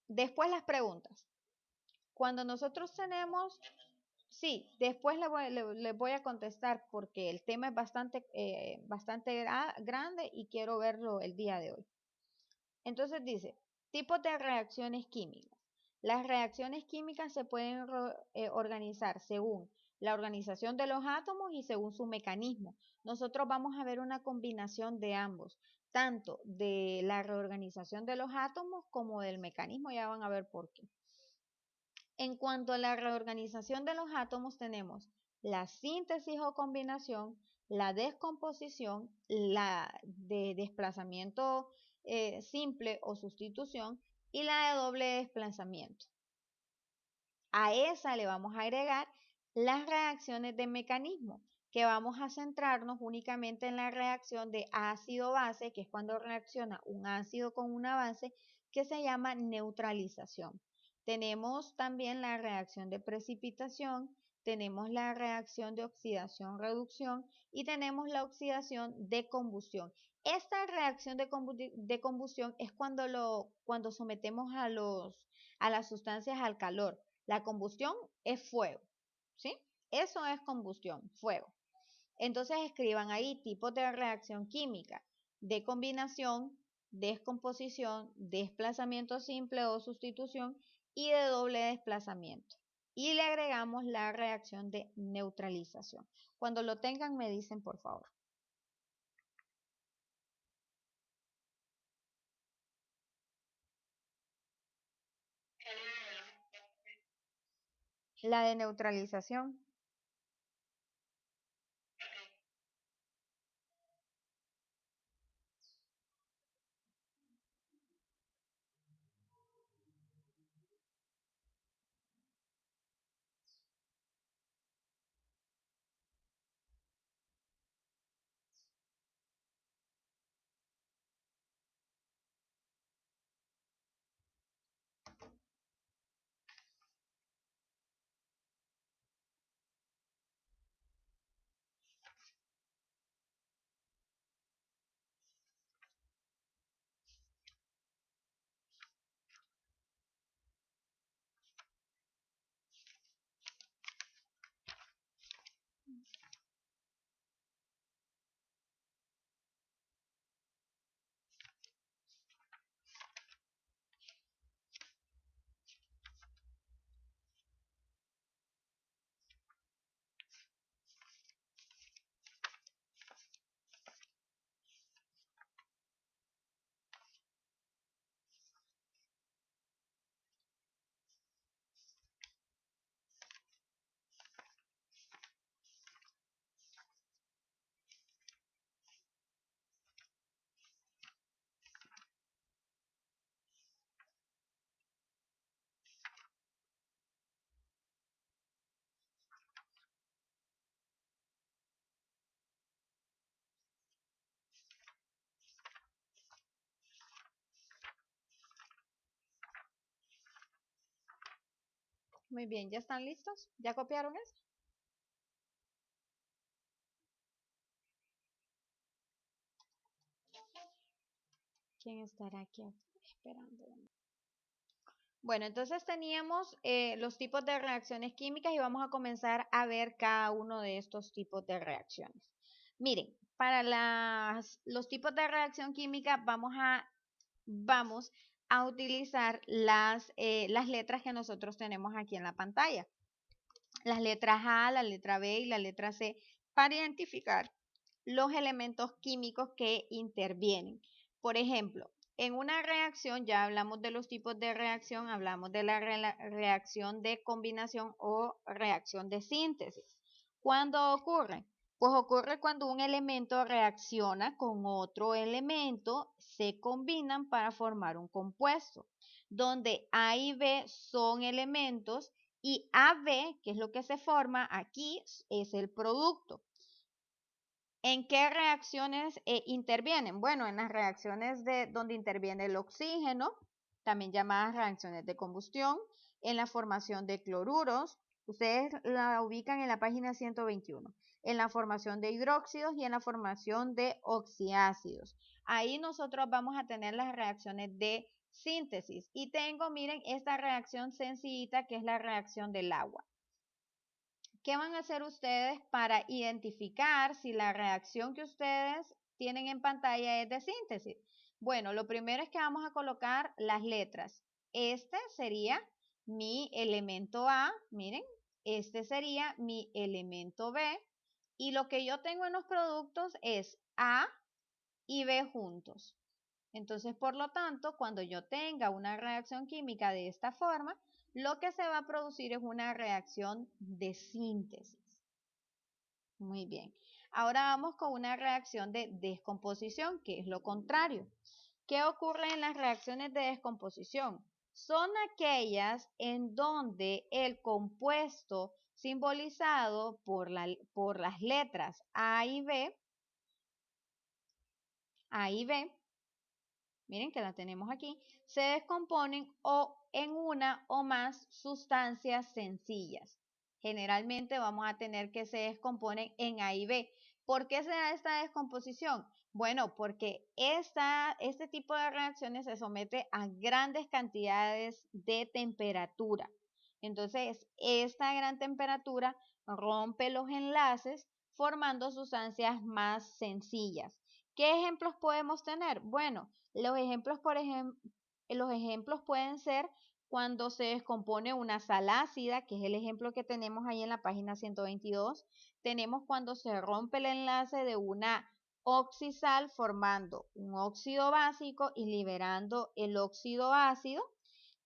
Después las preguntas. Cuando nosotros tenemos, sí, después le voy a contestar porque el tema es bastante grande y quiero verlo el día de hoy. Entonces dice, tipos de reacciones químicas. Las reacciones químicas se pueden organizar según la organización de los átomos y según su mecanismo. Nosotros vamos a ver una combinación de ambos, tanto de la reorganización de los átomos como del mecanismo, ya van a ver por qué. En cuanto a la reorganización de los átomos, tenemos la síntesis o combinación, la descomposición, la de desplazamiento simple o sustitución y la de doble desplazamiento. A esa le vamos a agregar las reacciones de mecanismo, que vamos a centrarnos únicamente en la reacción de ácido-base, que es cuando reacciona un ácido con una base, que se llama neutralización. Tenemos también la reacción de precipitación, tenemos la reacción de oxidación-reducción y tenemos la oxidación de combustión. Esta reacción de combustión es cuando sometemos a las sustancias al calor. La combustión es fuego, ¿sí? Eso es combustión, fuego. Entonces escriban ahí tipos de reacción química, de combinación, descomposición, desplazamiento simple o sustitución y de doble desplazamiento. Y le agregamos la reacción de neutralización. Cuando lo tengan me dicen por favor. La de neutralización. Muy bien, ¿ya están listos? ¿Ya copiaron eso? ¿Quién estará aquí esperando? Bueno, entonces teníamos los tipos de reacciones químicas y vamos a comenzar a ver cada uno de estos tipos de reacciones. Miren, para los tipos de reacción química vamos a utilizar las letras que nosotros tenemos aquí en la pantalla. Las letras A, la letra B y la letra C para identificar los elementos químicos que intervienen. Por ejemplo, en una reacción, ya hablamos de los tipos de reacción, hablamos de la reacción de combinación o reacción de síntesis. ¿Cuándo ocurre? Pues ocurre cuando un elemento reacciona con otro elemento, se combinan para formar un compuesto, donde A y B son elementos y AB, que es lo que se forma aquí, es el producto. ¿En qué reacciones intervienen? Bueno, en las reacciones donde interviene el oxígeno, también llamadas reacciones de combustión, en la formación de cloruros, ustedes la ubican en la página 121, en la formación de hidróxidos y en la formación de oxiácidos. Ahí nosotros vamos a tener las reacciones de síntesis. Y tengo, miren, esta reacción sencillita que es la reacción del agua. ¿Qué van a hacer ustedes para identificar si la reacción que ustedes tienen en pantalla es de síntesis? Bueno, lo primero es que vamos a colocar las letras. Este sería mi elemento A, miren, este sería mi elemento B, y lo que yo tengo en los productos es A y B juntos. Entonces, por lo tanto, cuando yo tenga una reacción química de esta forma, lo que se va a producir es una reacción de síntesis. Muy bien. Ahora vamos con una reacción de descomposición, que es lo contrario. ¿Qué ocurre en las reacciones de descomposición? Son aquellas en donde el compuesto simbolizado por las letras A y B, miren que la tenemos aquí, se descomponen en una o más sustancias sencillas. Generalmente vamos a tener que se descomponen en A y B. ¿Por qué se da esta descomposición? Bueno, porque este tipo de reacciones se somete a grandes cantidades de temperatura. Entonces, esta gran temperatura rompe los enlaces formando sustancias más sencillas. ¿Qué ejemplos podemos tener? Bueno, los ejemplos pueden ser cuando se descompone una sal ácida, que es el ejemplo que tenemos ahí en la página 122. Tenemos cuando se rompe el enlace de una oxisal formando un óxido básico y liberando el óxido ácido.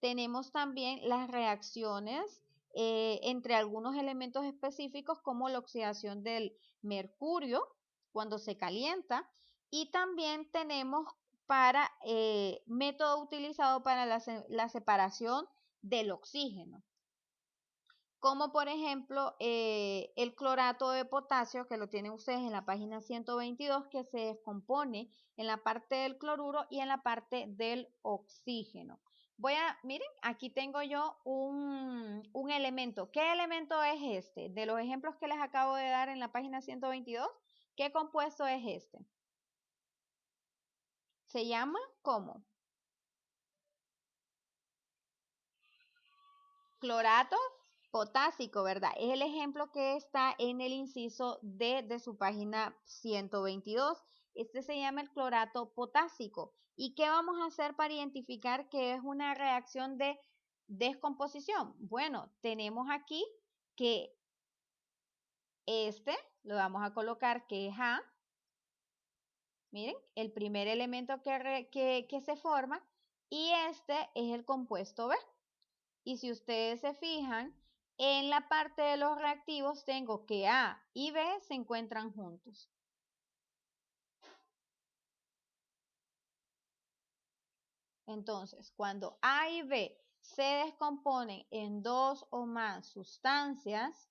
Tenemos también las reacciones entre algunos elementos específicos como la oxidación del mercurio cuando se calienta, y también tenemos para método utilizado para la separación del oxígeno, como por ejemplo el clorato de potasio, que lo tienen ustedes en la página 122, que se descompone en la parte del cloruro y en la parte del oxígeno. Miren, aquí tengo yo un elemento. ¿Qué elemento es este? De los ejemplos que les acabo de dar en la página 122, ¿qué compuesto es este? Se llama ¿cómo? Clorato potásico, ¿verdad? Es el ejemplo que está en el inciso D de su página 122. Este se llama el clorato potásico. ¿Y qué vamos a hacer para identificar que es una reacción de descomposición? Bueno, tenemos aquí que este lo vamos a colocar que es A. Miren, el primer elemento que se forma, y este es el compuesto B. Y si ustedes se fijan, en la parte de los reactivos tengo que A y B se encuentran juntos. Entonces, cuando A y B se descomponen en dos o más sustancias,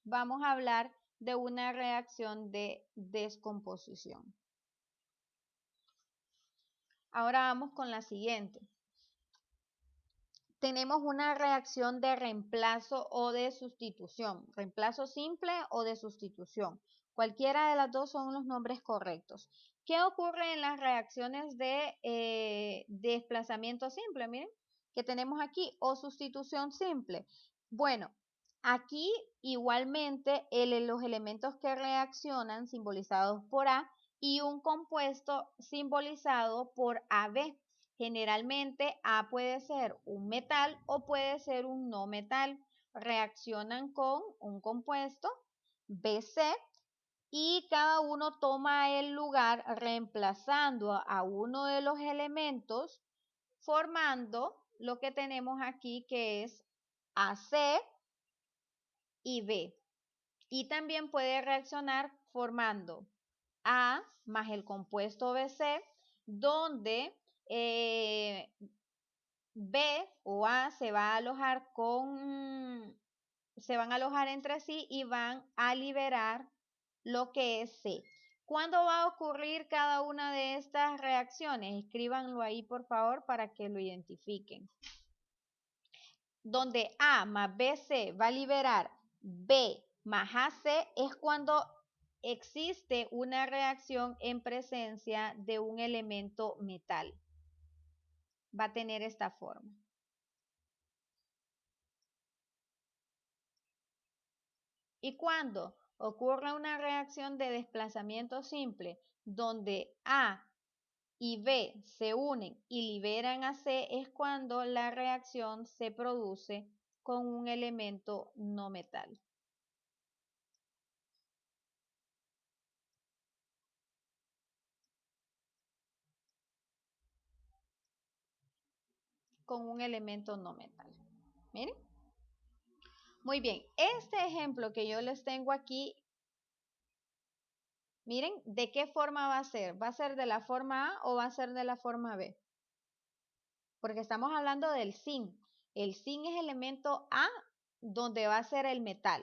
vamos a hablar de una reacción de descomposición. Ahora vamos con la siguiente. Tenemos una reacción de reemplazo o de sustitución, reemplazo simple o de sustitución. Cualquiera de las dos son los nombres correctos. ¿Qué ocurre en las reacciones de desplazamiento simple? Miren, que tenemos aquí, o sustitución simple. Bueno, aquí igualmente los elementos que reaccionan simbolizados por A y un compuesto simbolizado por AB. Generalmente A puede ser un metal o puede ser un no metal. Reaccionan con un compuesto BC y cada uno toma el lugar reemplazando a uno de los elementos, formando lo que tenemos aquí, que es AC y B. Y también puede reaccionar formando A más el compuesto BC, donde B o A se va a alojar se van a alojar entre sí y van a liberar lo que es C. ¿Cuándo va a ocurrir cada una de estas reacciones? Escríbanlo ahí, por favor, para que lo identifiquen. Donde A más BC va a liberar B más AC es cuando existe una reacción en presencia de un elemento metal. va a tener esta forma. Y cuando ocurre una reacción de desplazamiento simple donde A y B se unen y liberan a C, es cuando la reacción se produce con un elemento no metal. Con un elemento no metal. Miren. Muy bien, este ejemplo que yo les tengo aquí, miren, ¿de qué forma va a ser? ¿Va a ser de la forma A o va a ser de la forma B? Porque estamos hablando del zinc. El zinc es elemento A donde va a ser el metal.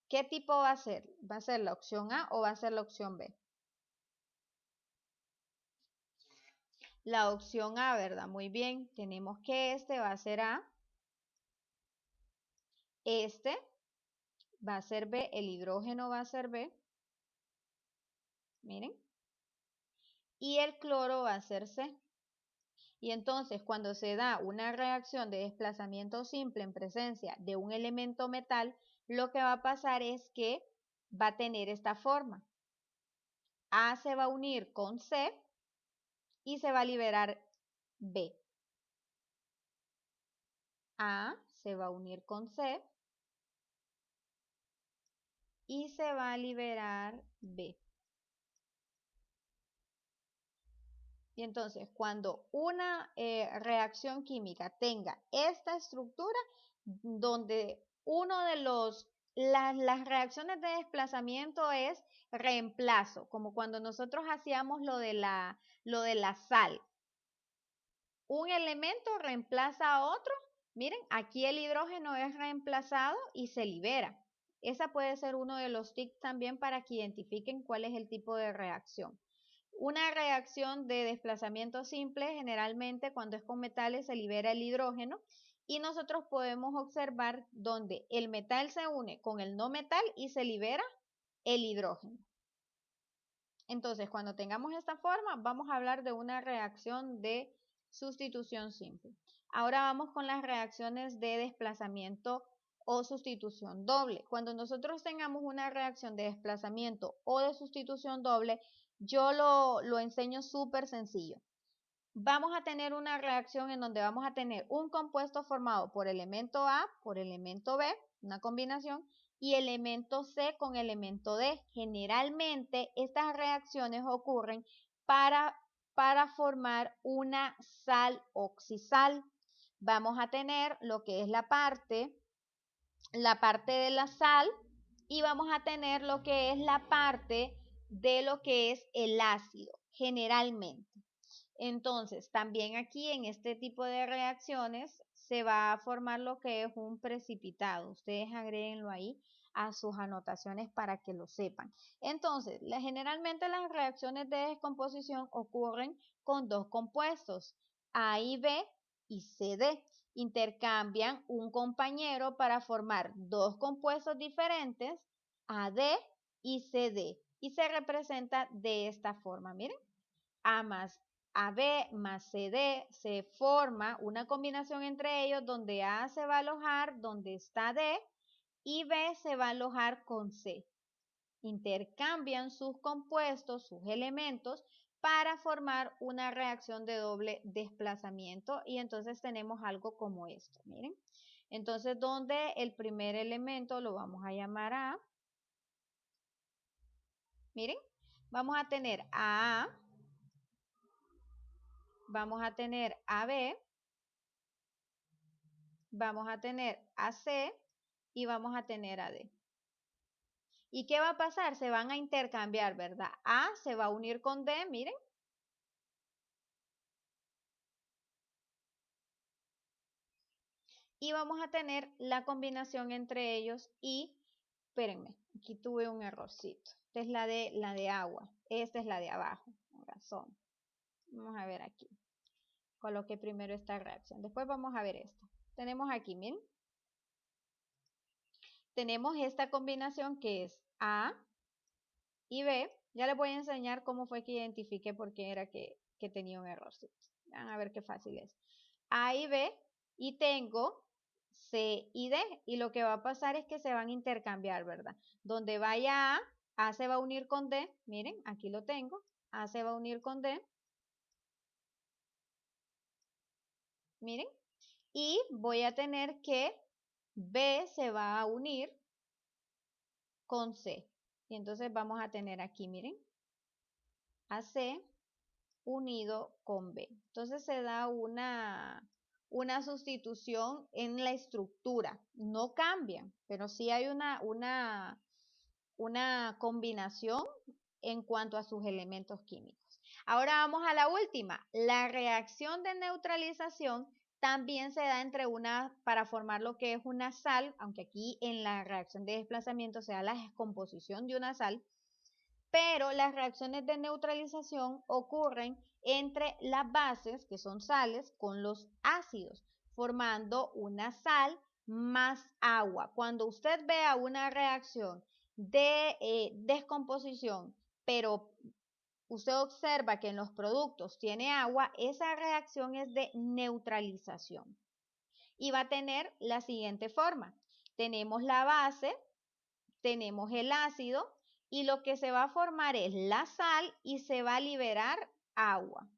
¿Qué tipo va a ser? ¿Va a ser la opción A o va a ser la opción B? La opción A, ¿verdad? Muy bien, tenemos que este va a ser A, este va a ser B, el hidrógeno va a ser B, miren, y el cloro va a ser C. Y entonces cuando se da una reacción de desplazamiento simple en presencia de un elemento metal, lo que va a pasar es que va a tener esta forma. A se va a unir con C y se va a liberar B. A se va a unir con C y se va a liberar B. Y entonces, cuando una reacción química tenga esta estructura, donde uno de las reacciones de desplazamiento es reemplazo, como cuando nosotros hacíamos lo de la sal. Un elemento reemplaza a otro. Miren, aquí el hidrógeno es reemplazado y se libera. Esa puede ser uno de los tips también para que identifiquen cuál es el tipo de reacción. Una reacción de desplazamiento simple, generalmente cuando es con metales se libera el hidrógeno y nosotros podemos observar donde el metal se une con el no metal y se libera el hidrógeno. Entonces, cuando tengamos esta forma, vamos a hablar de una reacción de sustitución simple. Ahora vamos con las reacciones de desplazamiento o sustitución doble. Cuando nosotros tengamos una reacción de desplazamiento o de sustitución doble, yo lo enseño súper sencillo. Vamos a tener una reacción en donde vamos a tener un compuesto formado por elemento A, por elemento B, una combinación, y elemento C con elemento D. Generalmente estas reacciones ocurren para, para formar una sal oxisal. Vamos a tener lo que es la parte de la sal y vamos a tener lo que es la parte de lo que es el ácido, generalmente. Entonces, también aquí en este tipo de reacciones se va a formar lo que es un precipitado. Ustedes agréguenlo ahí a sus anotaciones para que lo sepan. Entonces, generalmente las reacciones de descomposición ocurren con dos compuestos, A y B y CD. Intercambian un compañero para formar dos compuestos diferentes, AD y CD. Y se representa de esta forma. Miren, A más AB más CD se forma una combinación entre ellos donde A se va a alojar donde está D y B se va a alojar con C. Intercambian sus compuestos, sus elementos, para formar una reacción de doble desplazamiento y entonces tenemos algo como esto, miren. Entonces, donde el primer elemento lo vamos a llamar A, miren, vamos a tener a A, vamos a tener a B, vamos a tener a C y vamos a tener a D. ¿Y qué va a pasar? Se van a intercambiar, ¿verdad? A se va a unir con D, miren. Y vamos a tener la combinación entre ellos y, espérenme, aquí tuve un errorcito. Esta es la de agua, esta es la de abajo, con razón. Vamos a ver aquí. Coloqué primero esta reacción, después vamos a ver esta. Tenemos aquí, miren. Tenemos esta combinación que es A y B. Ya les voy a enseñar cómo fue que identifiqué por qué era que tenía un errorcito. Van a ver qué fácil es. A y B y tengo C y D. Y lo que va a pasar es que se van a intercambiar, ¿verdad? Donde vaya A se va a unir con D. Miren, aquí lo tengo. A se va a unir con D. Miren. Y voy a tener que B se va a unir con C. Y entonces vamos a tener aquí, miren, AC unido con B. Entonces se da una sustitución en la estructura. No cambian, pero sí hay una combinación en cuanto a sus elementos químicos. Ahora vamos a la última. La reacción de neutralización también se da para formar lo que es una sal, aunque aquí en la reacción de desplazamiento se da la descomposición de una sal, pero las reacciones de neutralización ocurren entre las bases, que son sales, con los ácidos, formando una sal más agua. Cuando usted vea una reacción de descomposición, pero usted observa que en los productos tiene agua, esa reacción es de neutralización. Y va a tener la siguiente forma. Tenemos la base, tenemos el ácido y lo que se va a formar es la sal y se va a liberar agua.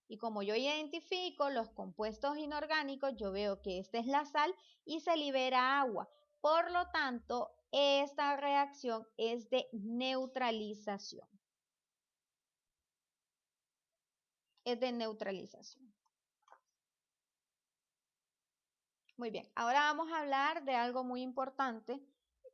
Y como yo identifico los compuestos inorgánicos, yo veo que esta es la sal y se libera agua. Por lo tanto, esta reacción es de neutralización. Es de neutralización. Muy bien, ahora vamos a hablar de algo muy importante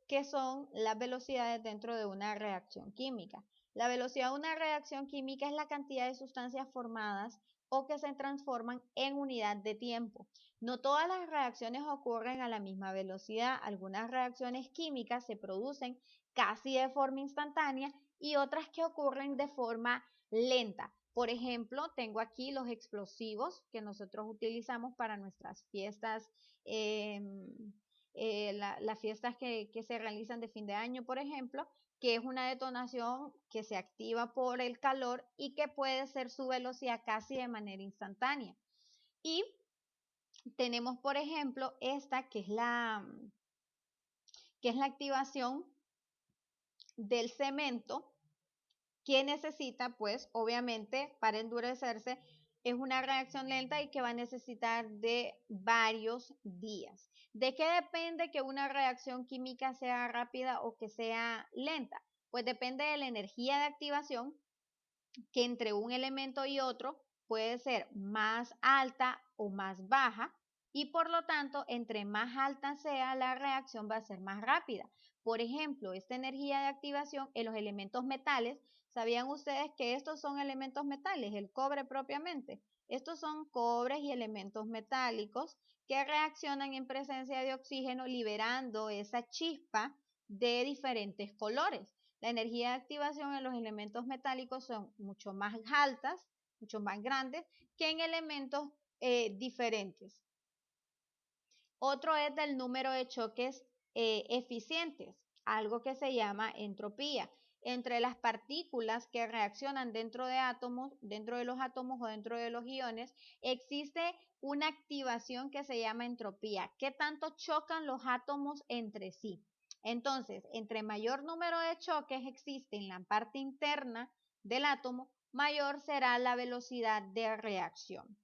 que son las velocidades dentro de una reacción química. La velocidad de una reacción química es la cantidad de sustancias formadas o que se transforman en unidad de tiempo. No todas las reacciones ocurren a la misma velocidad. Algunas reacciones químicas se producen casi de forma instantánea y otras que ocurren de forma lenta. Por ejemplo, tengo aquí los explosivos que nosotros utilizamos para nuestras fiestas eh, las fiestas que se realizan de fin de año, por ejemplo, que es una detonación que se activa por el calor y que puede ser su velocidad casi de manera instantánea. Y tenemos, por ejemplo, esta que es la activación del cemento que necesita, pues, obviamente, para endurecerse, es una reacción lenta y que va a necesitar de varios días. ¿De qué depende que una reacción química sea rápida o que sea lenta? Pues depende de la energía de activación, que entre un elemento y otro puede ser más alta o más baja, y por lo tanto, entre más alta sea la reacción va a ser más rápida. Por ejemplo, esta energía de activación en los elementos metales, ¿sabían ustedes que estos son elementos metales? El cobre propiamente. Estos son cobres y elementos metálicos que reaccionan en presencia de oxígeno liberando esa chispa de diferentes colores. La energía de activación en los elementos metálicos son mucho más altas, mucho más grandes que en elementos diferentes. Otro es del número de choques eficientes, algo que se llama entropía. Entre las partículas que reaccionan dentro de átomos, dentro de los átomos o dentro de los iones, existe una activación que se llama entropía. ¿Qué tanto chocan los átomos entre sí? Entonces, entre mayor número de choques existe en la parte interna del átomo, mayor será la velocidad de reacción.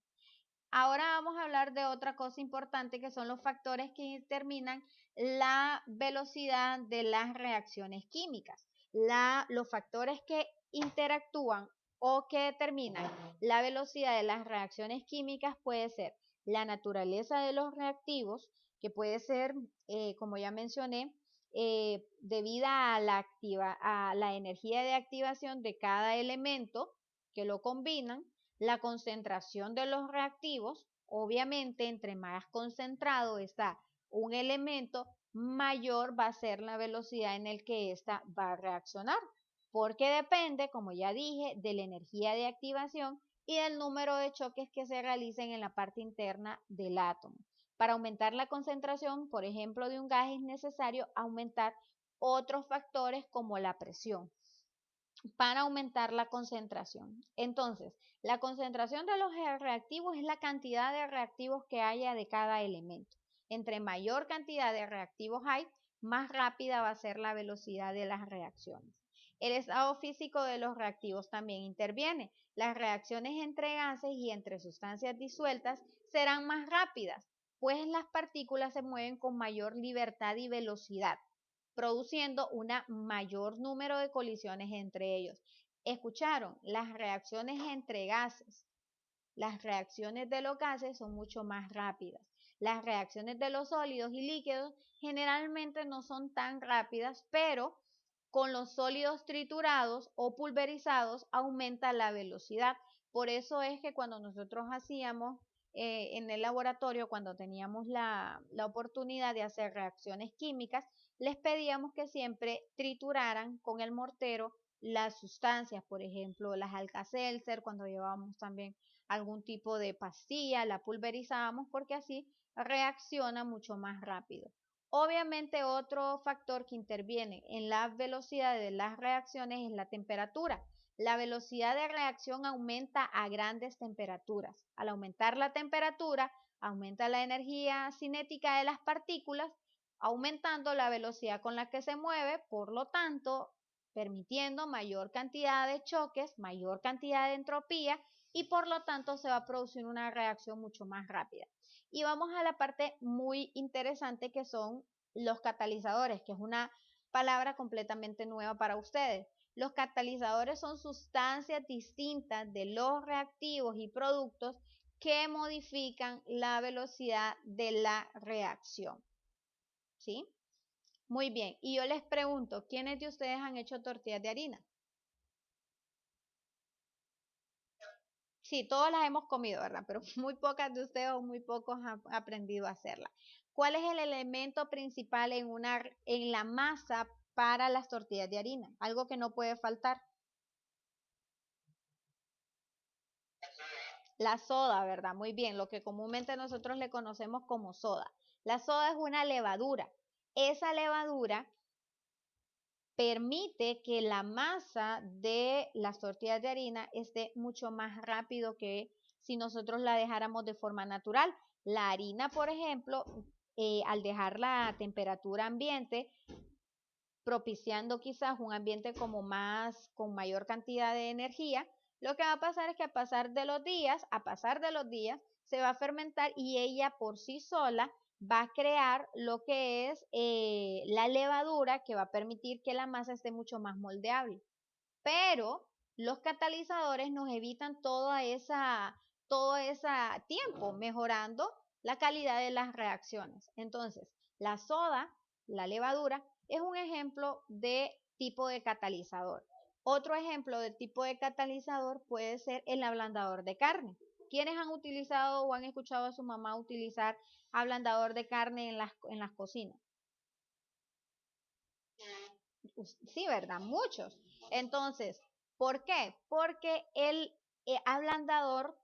Ahora vamos a hablar de otra cosa importante que son los factores que determinan la velocidad de las reacciones químicas. Los factores que interactúan o que determinan la velocidad de las reacciones químicas puede ser la naturaleza de los reactivos, que puede ser, como ya mencioné, debida a la energía de activación de cada elemento que lo combinan, la concentración de los reactivos, obviamente entre más concentrado está un elemento, mayor va a ser la velocidad en el que ésta va a reaccionar, porque depende, como ya dije, de la energía de activación y del número de choques que se realicen en la parte interna del átomo. Para aumentar la concentración, por ejemplo, de un gas es necesario aumentar otros factores como la presión. para aumentar la concentración. Entonces, la concentración de los reactivos es la cantidad de reactivos que haya de cada elemento. Entre mayor cantidad de reactivos hay, más rápida va a ser la velocidad de las reacciones. El estado físico de los reactivos también interviene. Las reacciones entre gases y entre sustancias disueltas serán más rápidas, pues las partículas se mueven con mayor libertad y velocidad, produciendo un mayor número de colisiones entre ellos. ¿Escucharon? Las reacciones entre gases. Las reacciones de los gases son mucho más rápidas. Las reacciones de los sólidos y líquidos generalmente no son tan rápidas, pero con los sólidos triturados o pulverizados aumenta la velocidad. Por eso es que cuando nosotros hacíamos en el laboratorio, cuando teníamos la oportunidad de hacer reacciones químicas, les pedíamos que siempre trituraran con el mortero las sustancias, por ejemplo, las Alka-Seltzer, cuando llevábamos también algún tipo de pastilla, la pulverizábamos porque así reacciona mucho más rápido. Obviamente otro factor que interviene en la velocidad de las reacciones es la temperatura. La velocidad de reacción aumenta a grandes temperaturas. Al aumentar la temperatura, aumenta la energía cinética de las partículas, aumentando la velocidad con la que se mueve, por lo tanto, permitiendo mayor cantidad de choques, mayor cantidad de entropía y por lo tanto se va a producir una reacción mucho más rápida. Y vamos a la parte muy interesante que son los catalizadores, que es una palabra completamente nueva para ustedes. Los catalizadores son sustancias distintas de los reactivos y productos que modifican la velocidad de la reacción. ¿Sí? Muy bien. Y yo les pregunto, ¿quiénes de ustedes han hecho tortillas de harina? Sí, todas las hemos comido, ¿verdad? Pero muy pocas de ustedes o muy pocos han aprendido a hacerla. ¿Cuál es el elemento principal en la masa para las tortillas de harina? Algo que no puede faltar. La soda, ¿verdad? Muy bien, lo que comúnmente nosotros le conocemos como soda. La soda es una levadura. Esa levadura permite que la masa de las tortillas de harina esté mucho más rápido que si nosotros la dejáramos de forma natural. La harina, por ejemplo, al dejarla a temperatura ambiente, propiciando quizás un ambiente como más, con mayor cantidad de energía, lo que va a pasar es que a pasar de los días, se va a fermentar y ella por sí sola va a crear lo que es la levadura que va a permitir que la masa esté mucho más moldeable. Pero los catalizadores nos evitan todo ese tiempo, mejorando la calidad de las reacciones. Entonces, la soda, la levadura, es un ejemplo de tipo de catalizador. Otro ejemplo de tipo de catalizador puede ser el ablandador de carne. ¿Quiénes han utilizado o han escuchado a su mamá utilizar ablandador de carne en las cocinas? Sí, ¿verdad? Muchos. Entonces, ¿por qué? Porque el ablandador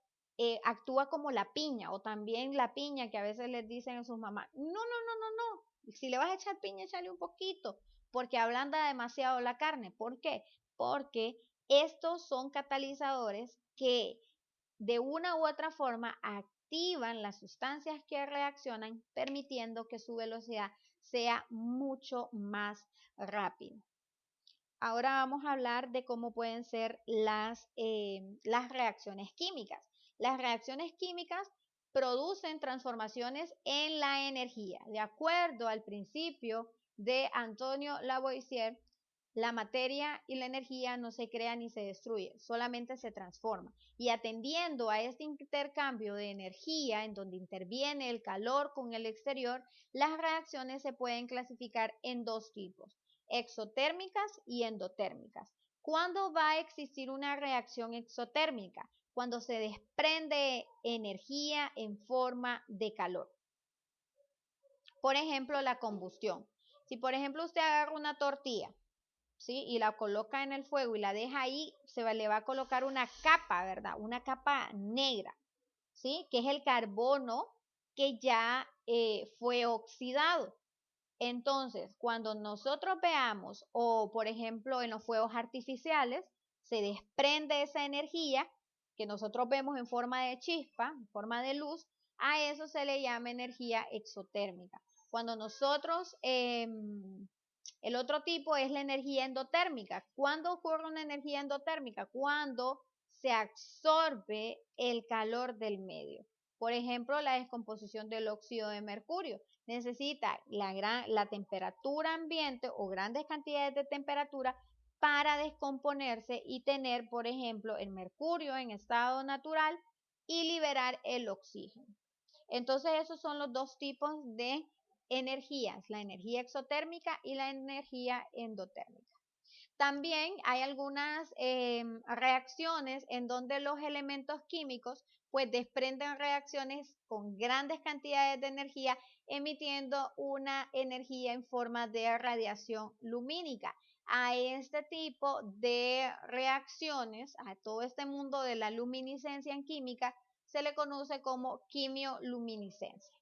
actúa como la piña o también la piña que a veces les dicen a sus mamás, no, no, no, no, no, si le vas a echar piña, échale un poquito, porque ablanda demasiado la carne. ¿Por qué? Porque estos son catalizadores que de una u otra forma activan las sustancias que reaccionan, permitiendo que su velocidad sea mucho más rápida. Ahora vamos a hablar de cómo pueden ser las reacciones químicas. Las reacciones químicas producen transformaciones en la energía. De acuerdo al principio de Antonio Lavoisier, la materia y la energía no se crea ni se destruye, solamente se transforma. Y atendiendo a este intercambio de energía en donde interviene el calor con el exterior, las reacciones se pueden clasificar en dos tipos: exotérmicas y endotérmicas. ¿Cuándo va a existir una reacción exotérmica? Cuando se desprende energía en forma de calor. Por ejemplo, la combustión. Si por ejemplo usted agarra una tortilla, ¿sí? Y la coloca en el fuego y la deja ahí, le va a colocar una capa, ¿verdad? Una capa negra, ¿sí? Que es el carbono que ya fue oxidado. Entonces, cuando nosotros veamos, o por ejemplo en los fuegos artificiales, se desprende esa energía que nosotros vemos en forma de chispa, en forma de luz, a eso se le llama energía exotérmica. Cuando nosotros, el otro tipo es la energía endotérmica. ¿Cuándo ocurre una energía endotérmica? Cuando se absorbe el calor del medio. Por ejemplo, la descomposición del óxido de mercurio necesita la temperatura ambiente o grandes cantidades de temperatura para descomponerse y tener, por ejemplo, el mercurio en estado natural y liberar el oxígeno. Entonces, esos son los dos tipos de energías, la energía exotérmica y la energía endotérmica. También hay algunas reacciones en donde los elementos químicos pues desprenden reacciones con grandes cantidades de energía emitiendo una energía en forma de radiación lumínica. A este tipo de reacciones, a todo este mundo de la luminiscencia en química, se le conoce como quimioluminiscencia.